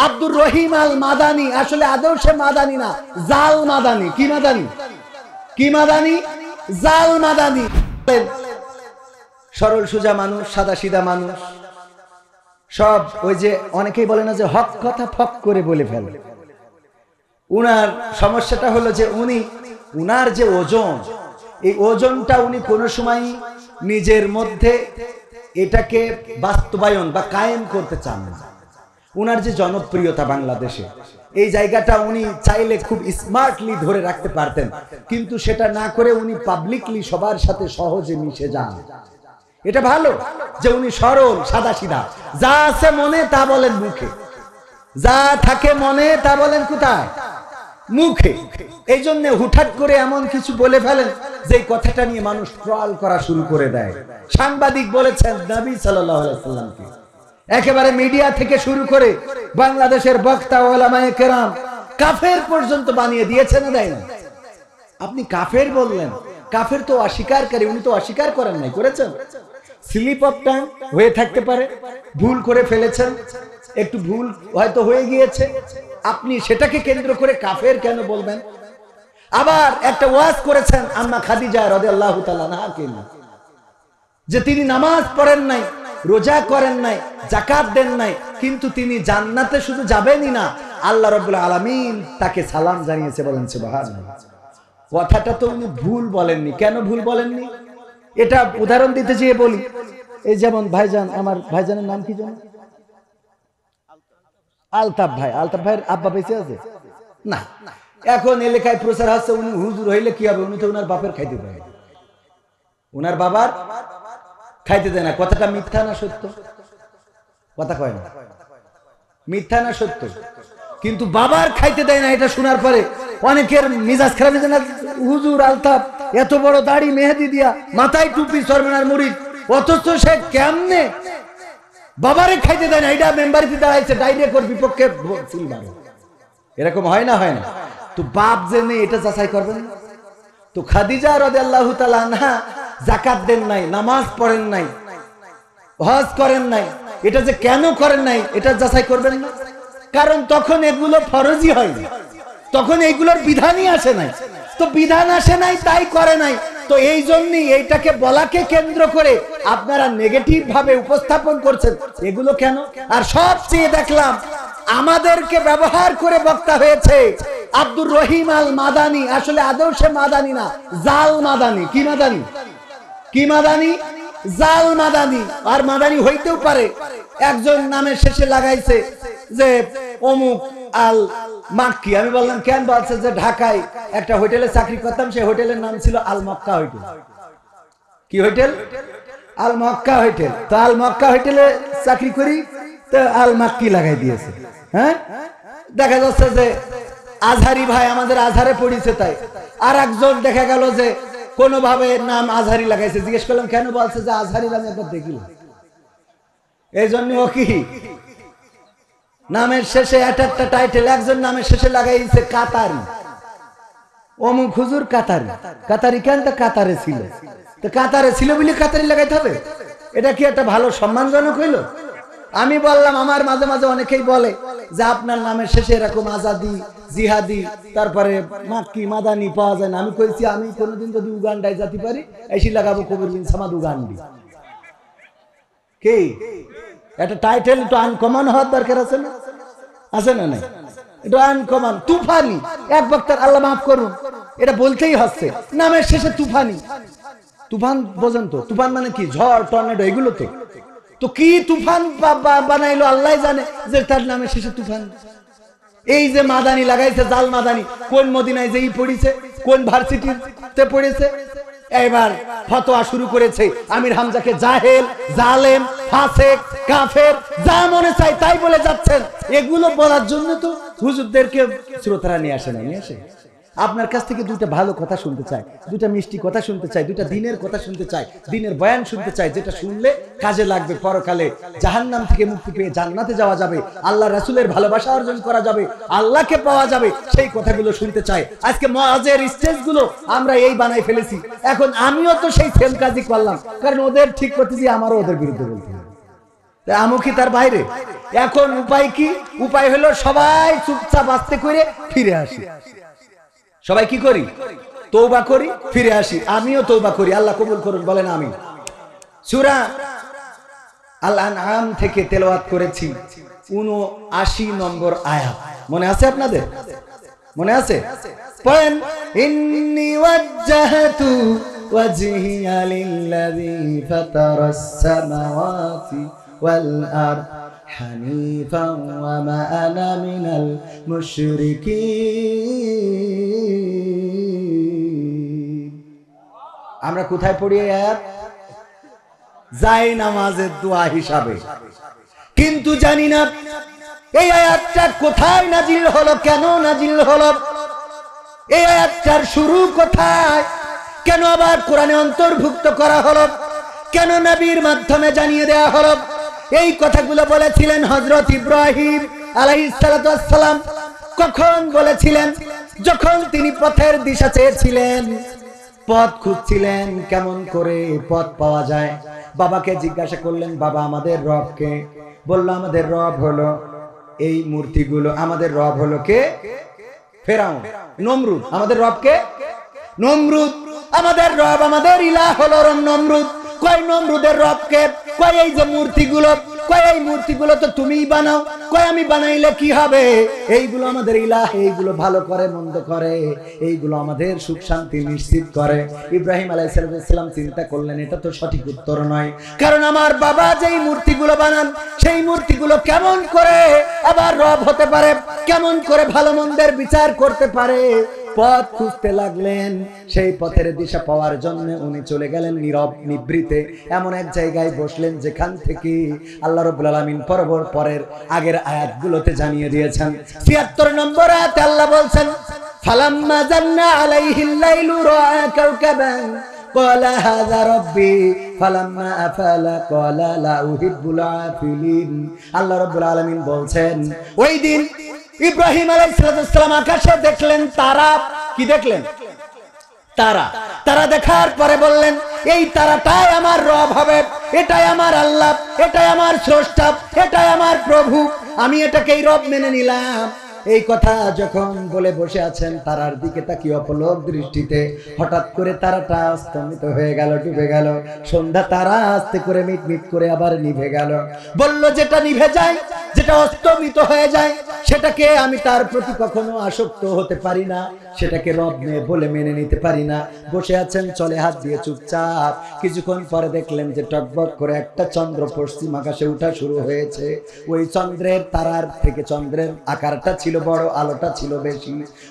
আব্দুর রহিম আল মাদানি আসলে আদৌ সে মাদানি না, জাল মাদানি। কি মাদানি? কি মাদানি? জাল মাদানি। সরল সোজা মানুষ, সাদা সিধা মানুষ, সব ওই যে অনেকেই বলে না যে হক কথা ফক করে বলে ফেলে। উনার সমস্যাটা হলো যে উনার যে ওজন, এই ওজনটা উনি কোনো সময় নিজের মধ্যে এটাকে বাস্তবায়ন বা কায়েম করতে চান না। উনার যে জনপ্রিয়তা বাংলাদেশে, এই জায়গাটা উনি চাইলে খুব স্মার্টলি ধরে রাখতে পারতেন, কিন্তু সেটা না করে উনি পাবলিকলি সবার সাথে সহজে মিশে যান। এটা ভালো যে উনি সরল সাদা সিধা, যা আছে মনে তা বলেন মুখে, যা থাকে মনে তা বলেন কোথায়? মুখে। এই জন্য হুটহাট করে এমন কিছু বলে ফেলেন যে কথাটা নিয়ে মানুষ ট্রল করা শুরু করে দেয়। সাংবাদিক বলেছেন নবী সাল্লাল্লাহু আলাইহি ওয়াসাল্লামকে, একেবারে মিডিয়া থেকে শুরু করে বাংলাদেশের বক্তা ওলামায়ে কেরাম কাফের পর্যন্ত বানিয়ে দিয়েছে না, দেয় না? আপনি কাফের বললেন, কাফের তো অস্বীকারকারী, উনি তো অস্বীকার করেন নাই, করেছেন? স্লিপ অফ টাং হয়ে থাকতে পারে, ভুল করে ফেলেছেন, একটু ভুল হয়তো হয়ে গিয়েছে, আপনি সেটাকে কেন্দ্র করে কাফের কেন বলবেন? আবার একটা ওয়াজ করেছেন আম্মা খাদিজা রাদিয়াল্লাহু তাআলা আনহাকে, যে তিনি নামাজ পড়েন নাই, রোজা করেন নাই, যাকাত দেন নাই, কিন্তু তিনি জান্নাতে শুধু যাবেনই না, আল্লাহ রাব্বুল আলামিন তাকে সালাম জানিয়েছে। বলেন সুবহানাল্লাহ। কথাটা তো উনি ভুল বলেননি। কেন ভুল বলেননি? এটা উদাহরণ দিতে চেয়ে বলি। এই যেমন ভাইজান, আমার ভাইজানের নাম কি জানেন? আলতাফ ভাই। আলতাফ ভাইয়ের আব্বা বেঁচে আছে না? এখন এলাকায় প্রচার হচ্ছে উনি হুজুর হইলে কি হবে, উনি তো উনার বাপের খাইতে পারে, উনার বাবার খাইতে দেয় না। কথাটা মিথ্যা না সত্য? কথা কয় না, মিথ্যা না সত্য? কিন্তু বাবার খাইতে দেয় না, এটা শোনার পরে অনেকের মিজাজ খারাপ হয়েছে না? হুজুর আলতাফ এত বড় দাড়ি মেহেদি দিয়া, মাথায় টুপি, সরমনার মুড়ি, অথচ সে কেমনে বাবারে খাইতে দেয় না? এটা মেম্বারিতে দাঁড়াইছে, ডাইরেক্ট ওর বিপক্ষে এরকম হয় না? হয় না? তো বাপ যে নেই এটা যাচাই করবেন না? তো খাদিজা রাদিয়াল্লাহু তাআলা আনহা যাকাত দেন নাই, নামাজ পড়েন নাই, হজ করেন নাই, এটা যে কেন করেন নাই এটা যাচাই করবেন না? কারণ তখন এগুলো ফরজই হয়নি, তখন এইগুলোর বিধানই আসে নাই। তো বিধান আসে নাই তাই করে নাই। তো এই জন্যই এইটাকে বলাকে কেন্দ্র করে আপনারা নেগেটিভ ভাবে উপস্থাপন করছেন। এগুলো কেন? আর সবচেয়ে দেখলাম আমাদেরকে ব্যবহার করে বক্তা হয়েছে আব্দুর রহিম আল মাদানি। আসলে আদৌ সে মাদানি না, জাল মাদানি। কি মাদানি? কি মাদানি? জাল মাদানি। আর মাদানি হইতেও পারে, একজন নামের শেষে লাগাইছে যে অমুক আল মাক্কি। আমি বললাম কেন? বলছে যে ঢাকায় একটা হোটেলে চাকরি করতাম, সেই হোটেলের নাম ছিল আল মক্কা হোটেল। কি হোটেল? আল মক্কা হোটেল। তো আল মক্কা হোটেলে চাকরি করি, তো আল মাক্কি লাগাই দিয়েছে। হ্যাঁ, দেখা যাচ্ছে যে আজহারি ভাই, আমাদের আজহারে পড়িছে, তাই আর একজন দেখা গেল যে কোনোভাবে নাম আজহারি লাগাইছে। জিজ্ঞেস করলাম কেন? বলছে যে আজহারি আমি একবার দেখিলাম। এই জন্য ও কি নামের শেষে একটা টাইটেল, একজন নামের শেষে লাগাইছে কাতারি, অমুক হুজুর কাতারি। কাতারি কেন? তা কাতারে ছিল, তো কাতারে ছিল বলে কাতারি লাগাইতে হবে? এটা কি একটা ভালো সম্মানজনক হইল? আমি বললাম আমার মাঝে মাঝে অনেকেই বলে যে আপনার নামের শেষে এরকম আজাদি, জিহাদি, তারপরে মাক্কি, মাদানি পাওয়া যায় না। আমি কইছি আমি কোনোদিন যদি উগান্ডায় যেতে পারি, এসি লাগাবো কবির বিন সামাদ উগান্ডি। কি একটা টাইটেল একটু আনকমন হওয়ার দরকার আছে না? আছে না? নাই, এটা আনকমন। তুফানি এক বক্তার, আল্লাহ মাফ করুন, এটা বলতেই হচ্ছে নামের শেষে তুফানি। তুফান বোঝেন তো? তুফান মানে কি? ঝড়, টর্নেডো, এগুলো তো। তো কি তুফান বানাইলো আল্লাহ জানে, যে তার নামের শেষে তুফান। এই যে মাদানি লাগাইছে, জাল মাদানি, কোন মদিনায় যেই পড়িছে, কোন ভার্সিটিতে পড়েছে, এবার ফতোয়া শুরু করেছে আমির হামজাকে জাহেল, জালেম, ফাসেক, কাফের, যা মনে চাই তাই বলে যাচ্ছেন। এগুলো বলার জন্য তো হুজুরদেরকে শ্রোতারা নিয়ে আসে না, নিয়ে আসে। আপনার কাছ থেকে দুইটা ভালো কথা শুনতে চাই, দুইটা মিষ্টি কথা শুনতে চাই, দুইটা দিনের কথা শুনতে চাই, দিনের বয়ান শুনতে চাই, যেটা শুনলে কাজে লাগবে, পরকালে জাহান্নাম থেকে মুক্তি পেয়ে জান্নাতে যাওয়া যাবে, আল্লাহ রাসূলের ভালোবাসা অর্জন করা যাবে, আল্লাহকে পাওয়া যাবে, সেই কথাগুলো শুনতে চাই। আজকে ওয়াজের স্টেজগুলো আমরা এই বানাই ফেলেছি। এখন আমিও তো সেই সেম কাজই করলাম, কারণ ওদের ঠিক করতেছি, আমারও ওদের বিরুদ্ধে বলতে হবে। আমও কি তার বাইরে? এখন উপায় কি? উপায় হলো সবাই চুপচাপ আস্তে করে ফিরে আসি। সবাই কি করি? তওবা করি, ফিরে আসি। আমিও তওবা করি, আল্লাহ কবুল করুন, বলেন আমিন। সূরা আল আনআম থেকে তেলাওয়াত করেছি ৭৯ নম্বর আয়াত, মনে আছে আপনাদের? মনে আছে? পড়েন, ইন্নী ওয়াজ্জাহতু ওয়াজহিয়া লিল্লাযী ফাতারাস সামাওয়াতি ওয়াল আরদ হানিফান ওয়া মা আনা মিনাল মুশরিকিন। আমরা কোথায় পড়ি এই আয়াত? যায় নামাজের দোয়া হিসাবে। কিন্তু জানি না এই আয়াতটা কোথায় নাজিল হলো, কেন নাজিল হলো, এই আয়াতটার শুরু কোথায়, কেন আবার কোরআনে অন্তর্ভুক্ত করা হলো, কেন নবীর মাধ্যমে জানিয়ে দেওয়া হলো। এই কথাগুলো বলেছিলেন হযরত ইব্রাহিম আলাইহিস সালাতু ওয়াস সালাম। কখন বলেছিলেন? যখন তিনি পথের দিশা চেয়েছিলেন, পথ খুঁজছিলেন, কেমন করে পথ পাওয়া যায়। বাবাকে জিজ্ঞাসা করলেন, বাবা আমাদের রব কে? বলল আমাদের রব হলো এই মূর্তিগুলো। আমাদের রব হলো কে? ফেরাউন, নমরুদ। আমাদের রব কে? নমরুদ। আমাদের রব, আমাদের ইলাহ হলো নমরুদ। কয় নমরুদের রব কে? কয় এই যে মূর্তিগুলো। কয় এই মূর্তিগুলো তো তুমিই বানাও। কয় আমি বানাইলে কি হবে? এইগুলো আমাদের ইলাহ, এইগুলো ভালো করে মন্দ করে, এইগুলো আমাদের সুখ শান্তি নিশ্চিত করে। ইব্রাহিম আলাইহিস সালাম চিন্তা করলেন এটা তো সঠিক উত্তর নয়, কারণ আমার বাবা যেই মূর্তিগুলো বানান সেই মূর্তিগুলো কেমন করে আবার রব হতে পারে, কেমন করে ভালো মন্দের বিচার করতে পারে। পথ খুঁজতে লাগলেন। সেই পথের দিশা পাওয়ার জন্য উনি চলে গেলেন নীরব নিভৃতে এমন এক জায়গায় বসলেন যেখান থেকে আল্লাহ রাব্বুল আলামিন পরের আগের আয়াতগুলোতে জানিয়ে দিয়েছেন। ৭৬ নম্বর আয়াতে আল্লাহ বলছেন, ফালাম্মা জান্না আলাইহিল লাইলু রাআ কাওকাবান ক্বালা হাযা রাব্বি ফালাম্মা আফালা ক্বালা লা উহিব্বুল আফিলিন। আল্লাহ রাব্বুল আলামিন বলছেন, ওই দিন ইব্রাহিম আলাইহিস সালাম আকাশে দেখলেন তারা। কি দেখলেন? তারা। তারা দেখার পরে বললেন, এই তারাটাই আমার রব হবে, এটাই আমার আল্লাহ, এটাই আমার স্রষ্টা, এটাই আমার প্রভু, আমি এটাকেই রব মেনে নিলাম। এই কথা যখন বলে বসে আছেন, তারার দিকে তাকিয়ে অপলক দৃষ্টিতে হঠাৎ করে তারাটা স্তম্ভিত হয়ে গেল, ডুবে গেল। সন্ধ্যা তারা আস্তে করে মিটমিট করে আবার নিভে গেল। বলল, যেটা নিভে যায়, যেটা অস্তমিত হয়ে যায়, সেটাকে আমি তার প্রতি কখনো আসক্ত হতে পারি না, সেটাকে রব বলে মেনে নিতে পারি না। বসে আছেন চলে হাত দিয়ে চুপচাপ। কিছুক্ষণ পরে দেখলেন যে টকবক করে একটা চন্দ্র পশ্চিম আকাশে উঠা শুরু হয়েছে। ওই চন্দ্রের, তারার থেকে চন্দ্রের আকারটা ছিল বড়, আলোটা ছিল বেশি।